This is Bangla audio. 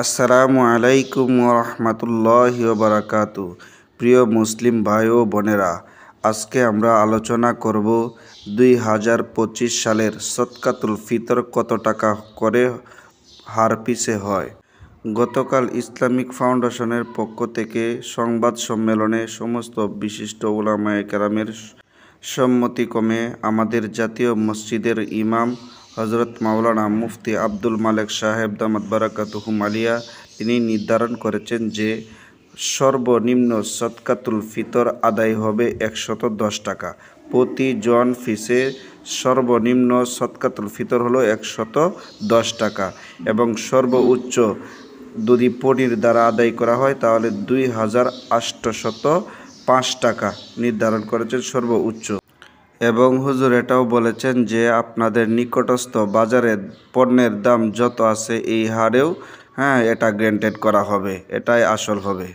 আসসালামু আলাইকুম রহমতুল্লাহি বারাকাতু। প্রিয় মুসলিম ভাই ও বোনেরা, আজকে আমরা আলোচনা করব 2025 সালের সদকাতুল ফিতর কত টাকা করে হার পিছে হয়। গতকাল ইসলামিক ফাউন্ডেশনের পক্ষ থেকে সংবাদ সম্মেলনে সমস্ত বিশিষ্ট উলামায়ে কেরামের সম্মতিক্রমে আমাদের জাতীয় মসজিদের ইমাম হজরত মাওলানা মুফতি আব্দুল মালেক সাহেব দামাত বারাকাতুহুম আলিয়া তিনি নির্ধারণ করেছেন যে সর্বনিম্ন সদকাতুল ফিতর আদায় হবে 110 টাকা। প্রতি জন ফিসে সর্বনিম্ন সদকাতুল ফিতর হলো 110 টাকা এবং সর্বোচ্চ যদি পনির দ্বারা আদায় করা হয় তাহলে 2805 টাকা নির্ধারণ করেছেন সর্বোচ্চ। এবং হুজুর এটাও বলেছেন যে আপনাদের নিকটস্থ বাজারে পণ্যের দাম যত আছে এই হারেও এটা গ্র্যান্টেড করা হবে, এটাই আসল হবে।